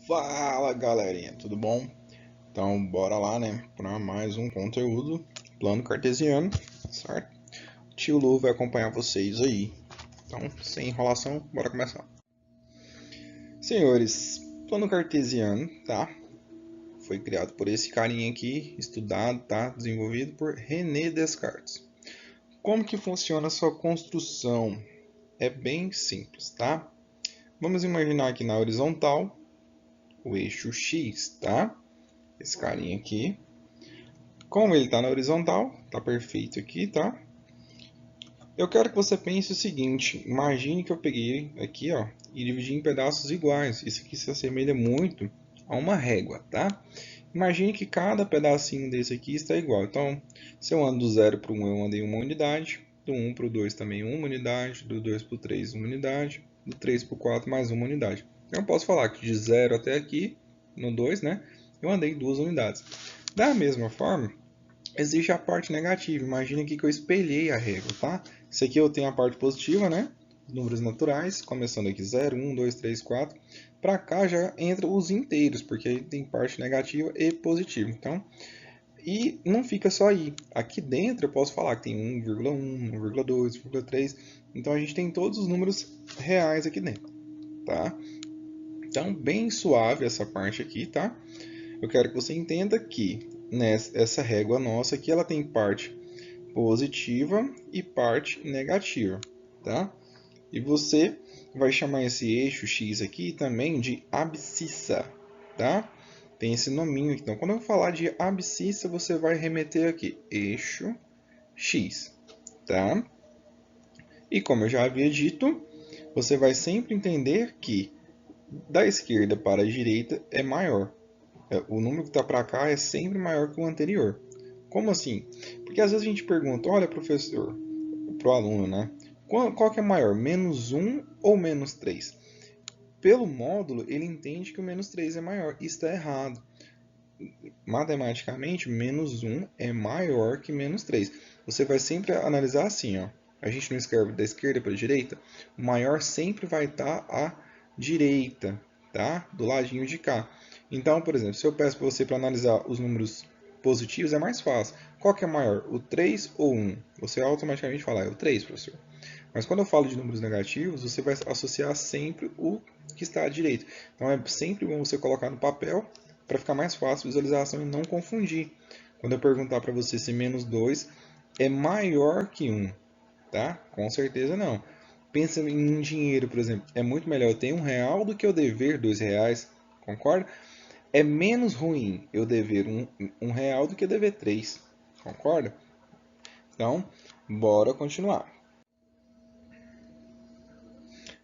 Fala galerinha, tudo bom? Então bora lá, né, para mais um conteúdo plano cartesiano, certo? O tio Lu vai acompanhar vocês aí. Então, sem enrolação, bora começar. Senhores, plano cartesiano, tá? Foi criado por esse carinha aqui, estudado, tá? Desenvolvido por René Descartes. Como que funciona a sua construção? É bem simples, tá? Vamos imaginar aqui na horizontal o eixo X, tá? Esse carinha aqui. Como ele está na horizontal, está perfeito aqui, tá? Eu quero que você pense o seguinte, imagine que eu peguei aqui, ó, e dividi em pedaços iguais. Isso aqui se assemelha muito a uma régua, tá? Imagine que cada pedacinho desse aqui está igual. Então, se eu ando do 0 para o 1, eu andei uma unidade. Do 1 para o 2 também uma unidade. Do 2 para o 3, uma unidade. Do 3 para o 4, mais uma unidade. Então, eu posso falar que de 0 até aqui, no 2, né, eu andei 2 unidades. Da mesma forma, existe a parte negativa. Imagina aqui que eu espelhei a régua, tá? Isso aqui eu tenho a parte positiva, né? Os números naturais, começando aqui 0, 1, 2, 3, 4. Para cá já entra os inteiros, porque aí tem parte negativa e positiva. Então, e não fica só aí. Aqui dentro eu posso falar que tem 1,1, 1,2, 1,3. Então a gente tem todos os números reais aqui dentro, tá? Então, bem suave essa parte aqui, tá? Eu quero que você entenda que essa régua nossa aqui, ela tem parte positiva e parte negativa, tá? E você vai chamar esse eixo X aqui também de abscissa, tá? Tem esse nominho aqui. Então, quando eu falar de abscissa, você vai remeter aqui, eixo X, tá? E como eu já havia dito, você vai sempre entender que da esquerda para a direita é maior. O número que está para cá é sempre maior que o anterior. Como assim? Porque às vezes a gente pergunta, olha professor, para o aluno, né? Qual que é maior, menos um ou menos 3? Pelo módulo, ele entende que o menos 3 é maior. Isso está errado. Matematicamente, menos um é maior que menos 3. Você vai sempre analisar assim, ó. A gente não escreve da esquerda para a direita. O maior sempre vai estar à direita, tá? Do ladinho de cá. Então, por exemplo, se eu peço para você para analisar os números positivos, é mais fácil. Qual que é maior, o 3 ou o 1? Você automaticamente fala, é o 3, professor. Mas quando eu falo de números negativos, você vai associar sempre o que está à direita. Então é sempre bom você colocar no papel para ficar mais fácil a visualização e não confundir. Quando eu perguntar para você se menos 2 é maior que 1, tá? Com certeza não. Pensa em dinheiro, por exemplo. É muito melhor eu ter R$ 1 do que eu dever R$ 2, concorda? É menos ruim eu dever um real do que dever 3, concorda? Então, bora continuar.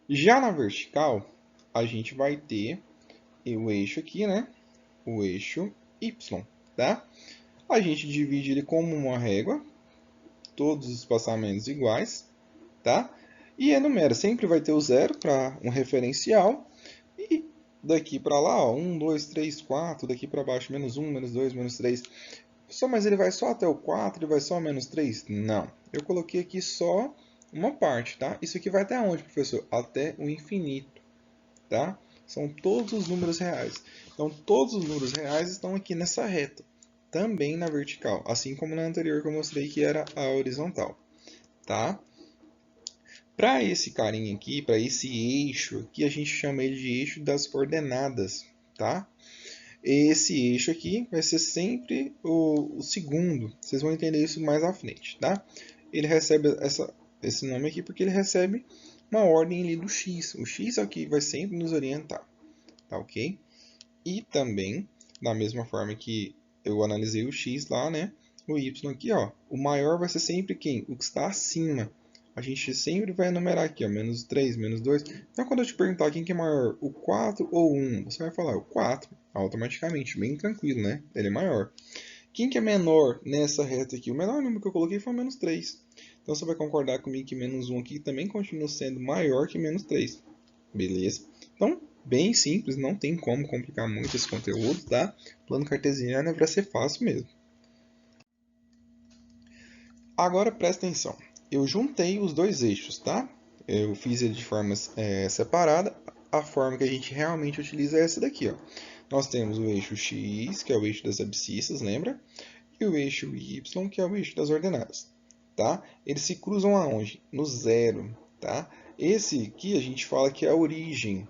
Já na vertical, a gente vai ter o eixo aqui, né? O eixo Y, tá? A gente divide ele como uma régua, todos os espaçamentos iguais, tá? E enumera, sempre vai ter o zero para um referencial. E daqui para lá, ó, 1, 2, 3, 4, daqui para baixo, menos 1, menos 2, menos 3. Mas ele vai só até o 4, ele vai só menos 3? Não. Eu coloquei aqui só uma parte, tá? Isso aqui vai até onde, professor? Até o infinito, tá? São todos os números reais. Então, todos os números reais estão aqui nessa reta, também na vertical, assim como na anterior que eu mostrei que era a horizontal, tá? Para esse carinha aqui, para esse eixo aqui, a gente chama ele de eixo das coordenadas, tá? Esse eixo aqui vai ser sempre o segundo. Vocês vão entender isso mais à frente, tá? Ele recebe esse nome aqui porque ele recebe uma ordem ali do x. O x é o que vai sempre nos orientar, tá ok? E também, da mesma forma que eu analisei o x lá, né? O y aqui, ó. O maior vai ser sempre quem? O que está acima. A gente sempre vai enumerar aqui, ó. Menos 3, menos 2. Então, quando eu te perguntar quem que é maior, o 4 ou o 1, você vai falar o 4, automaticamente. Bem tranquilo, né? Ele é maior. Quem que é menor nessa reta aqui? O menor número que eu coloquei foi o menos 3. Então, você vai concordar comigo que menos 1 aqui também continua sendo maior que menos 3. Beleza? Então, bem simples, não tem como complicar muito esse conteúdo, tá? Plano cartesiano é para ser fácil mesmo. Agora presta atenção. Eu juntei os dois eixos, tá? Eu fiz ele de forma separada. a forma que a gente realmente utiliza é essa daqui, ó. Nós temos o eixo x, que é o eixo das abscissas, lembra? E o eixo y, que é o eixo das ordenadas, tá? Eles se cruzam aonde? No zero, tá? Esse aqui a gente fala que é a origem,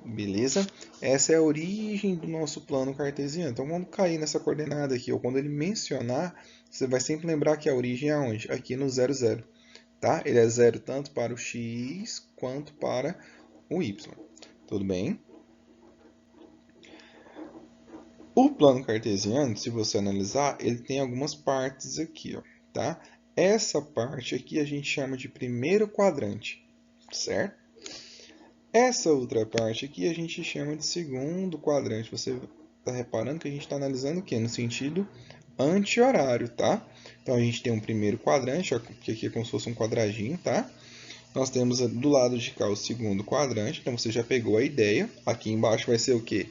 beleza? Essa é a origem do nosso plano cartesiano. Então, quando cair nessa coordenada aqui, ou quando ele mencionar, você vai sempre lembrar que a origem é onde? Aqui no 0, 0, tá? Ele é zero tanto para o x quanto para o y. Tudo bem? O plano cartesiano, se você analisar, ele tem algumas partes aqui, ó, tá? Essa parte aqui a gente chama de primeiro quadrante, certo? Essa outra parte aqui a gente chama de segundo quadrante. Você está reparando que a gente está analisando o quê? No sentido anti-horário, tá? Então a gente tem um primeiro quadrante, ó, que aqui é como se fosse um quadradinho, tá? Nós temos do lado de cá o segundo quadrante, então você já pegou a ideia. Aqui embaixo vai ser o quê?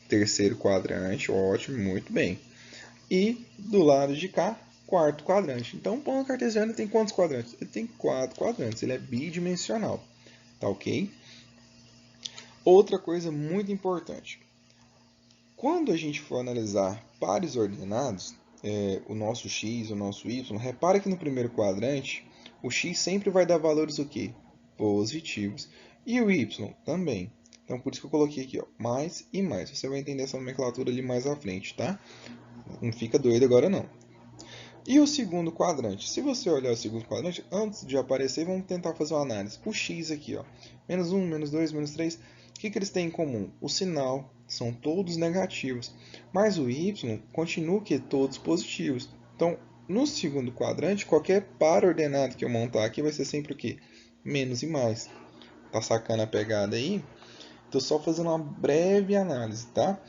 Terceiro quadrante, ótimo, muito bem. E do lado de cá, quarto quadrante. Então o plano cartesiano tem quantos quadrantes? Ele tem 4 quadrantes, ele é bidimensional, tá ok? Outra coisa muito importante. Quando a gente for analisar pares ordenados, o nosso x, o nosso y, repara que no primeiro quadrante, o x sempre vai dar valores o quê? Positivos. E o y também. Então, por isso que eu coloquei aqui, ó, mais e mais. Você vai entender essa nomenclatura ali mais à frente, tá? Não fica doido agora, não. E o segundo quadrante? Se você olhar o segundo quadrante, antes de aparecer, vamos tentar fazer uma análise. O x aqui, ó, menos 1, menos 2, menos 3, o que eles têm em comum? O sinal, são todos negativos. Mas o y continua que todos positivos. Então, no segundo quadrante, qualquer par ordenado que eu montar aqui vai ser sempre o quê? Menos e mais. Tá sacando a pegada aí? Estou só fazendo uma breve análise, tá?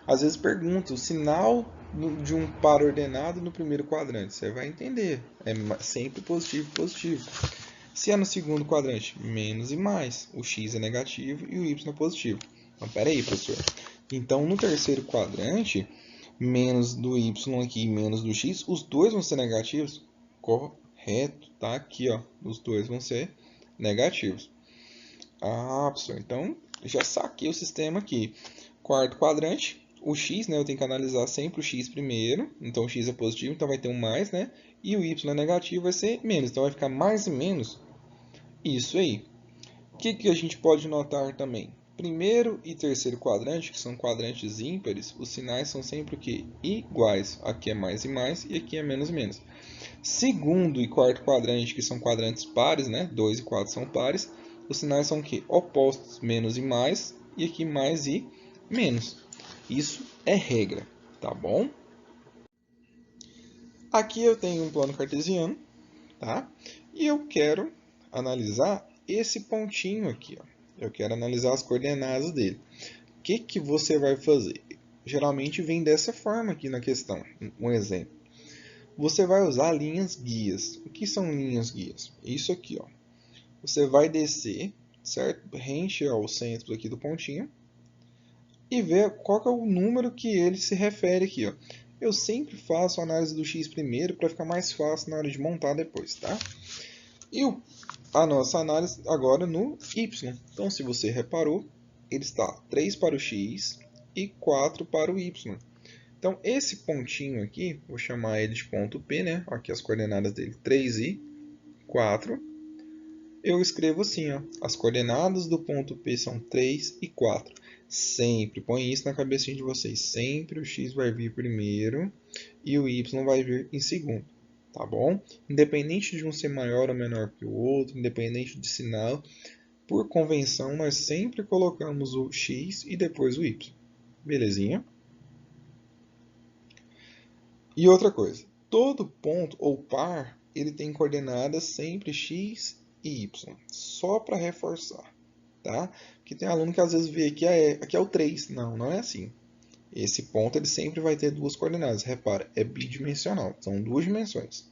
Às vezes pergunta o sinal de um par ordenado no primeiro quadrante. Você vai entender. É sempre positivo, positivo. Se é no segundo quadrante, menos e mais. O x é negativo e o y é positivo. Então, peraí, professor. Então, no terceiro quadrante, menos do y aqui e menos do x, os dois vão ser negativos? Correto. Tá aqui, ó. Os dois vão ser negativos. Ah, professor. Então, já saquei o sistema aqui. Quarto quadrante, o x, né? Eu tenho que analisar sempre o x primeiro. Então, o x é positivo, então vai ter um mais, né? E o y é negativo, vai ser menos. Então, vai ficar mais e menos. Isso aí. O que a gente pode notar também? Primeiro e terceiro quadrante, que são quadrantes ímpares, os sinais são sempre o quê? Iguais. Aqui é mais e aqui é menos e menos. Segundo e quarto quadrante, que são quadrantes pares, né? 2 e 4 são pares, os sinais são o quê? Opostos, menos e aqui mais e menos. Isso é regra, tá bom? Aqui eu tenho um plano cartesiano, tá? E eu quero analisar esse pontinho aqui, ó. Eu quero analisar as coordenadas dele. O que você vai fazer? Geralmente vem dessa forma aqui na questão. Um exemplo. Você vai usar linhas guias. O que são linhas guias? Isso aqui, ó. Você vai descer, certo? Rente ao centro aqui do pontinho e ver qual que é o número que ele se refere aqui, ó. Eu sempre faço a análise do x primeiro para ficar mais fácil na hora de montar depois, tá? E a nossa análise agora no y. Então, se você reparou, ele está 3 para o x e 4 para o y. Então, esse pontinho aqui, vou chamar ele de ponto P, né? Aqui as coordenadas dele, 3 e 4. Eu escrevo assim, ó, as coordenadas do ponto P são 3 e 4. Sempre, põe isso na cabecinha de vocês, sempre o x vai vir primeiro e o y vai vir em segundo, tá bom? Independente de um ser maior ou menor que o outro, independente de sinal, por convenção nós sempre colocamos o x e depois o y, belezinha? E outra coisa, todo ponto ou par, ele tem coordenadas sempre x e y, só para reforçar, tá? Porque tem aluno que às vezes vê que aqui é o 3, não é assim. Esse ponto ele sempre vai ter duas coordenadas, repara, é bidimensional, são duas dimensões.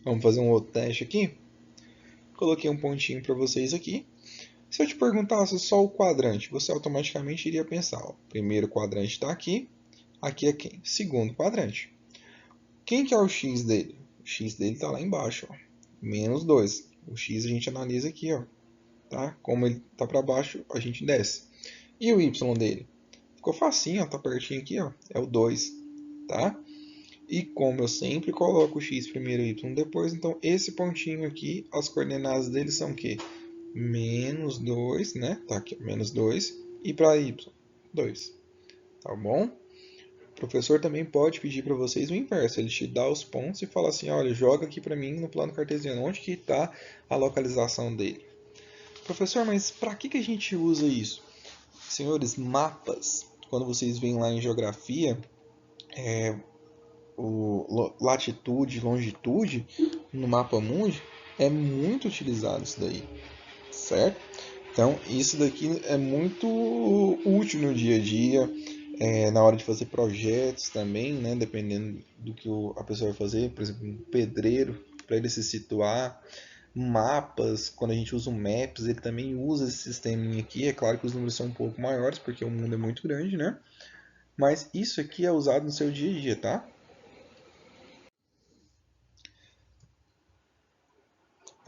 Vamos fazer um outro teste aqui? Coloquei um pontinho para vocês aqui. Se eu te perguntasse só o quadrante, você automaticamente iria pensar, ó, primeiro quadrante está aqui, aqui é quem? Segundo quadrante. Quem que é o x dele? O x dele está lá embaixo, ó, menos 2. O x a gente analisa aqui, ó, tá? Como ele está para baixo, a gente desce. E o y dele? Ficou facinho, ó, tá pertinho aqui, ó, é o 2, tá? E como eu sempre coloco o x primeiro e y depois, então esse pontinho aqui, as coordenadas dele são o quê? Menos 2, né? Tá aqui, menos 2. E para y, 2. Tá bom? O professor também pode pedir para vocês o inverso. Ele te dá os pontos e fala assim, olha, joga aqui para mim no plano cartesiano. Onde que está a localização dele? Professor, mas para que a gente usa isso? Senhores, mapas. Quando vocês veem lá em geografia, o latitude, longitude no mapa mundi é muito utilizado isso daí, certo? Então isso daqui é muito útil no dia a dia, na hora de fazer projetos também, né? Dependendo do que a pessoa vai fazer, por exemplo, um pedreiro para ele se situar, mapas, quando a gente usa o Maps, ele também usa esse sisteminha aqui. É claro que os números são um pouco maiores porque o mundo é muito grande, né? Mas isso aqui é usado no seu dia a dia, tá?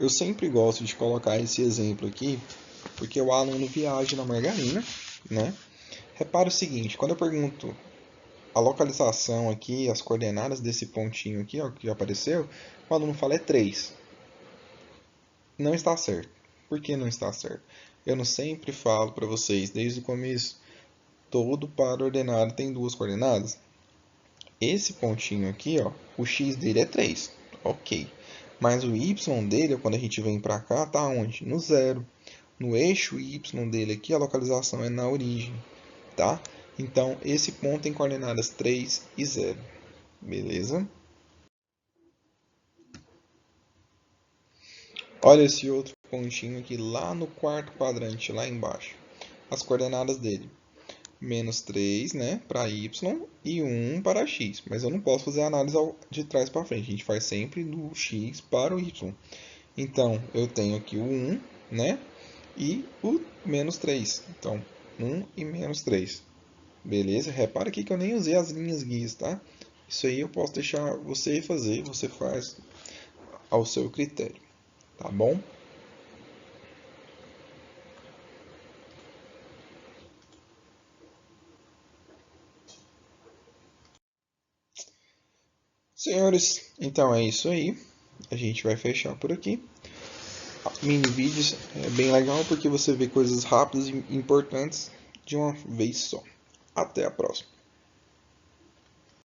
Eu sempre gosto de colocar esse exemplo aqui, porque o aluno viaja na margarina, né? Repara o seguinte, quando eu pergunto a localização aqui, as coordenadas desse pontinho aqui, ó, que já apareceu, o aluno fala é 3. Não está certo. Por que não está certo? Eu não sempre falo para vocês, desde o começo, todo par ordenado tem duas coordenadas. Esse pontinho aqui, ó, o x dele é 3. Ok. Mas o y dele, quando a gente vem para cá, tá onde? No zero. No eixo y dele aqui, a localização é na origem, tá? Então, esse ponto tem coordenadas 3 e 0. Beleza? Olha esse outro pontinho aqui lá no quarto quadrante, lá embaixo. As coordenadas dele. Menos 3, né, para y e 1 para x. Mas eu não posso fazer a análise de trás para frente. A gente faz sempre do x para o y. Então, eu tenho aqui o 1, né, e o menos 3. Então, 1 e menos 3. Beleza? Repara aqui que eu nem usei as linhas guias, tá? Isso aí eu posso deixar você fazer, você faz ao seu critério, tá bom? Senhores, então é isso aí. A gente vai fechar por aqui. Mini vídeos é bem legal porque você vê coisas rápidas e importantes de uma vez só. Até a próxima.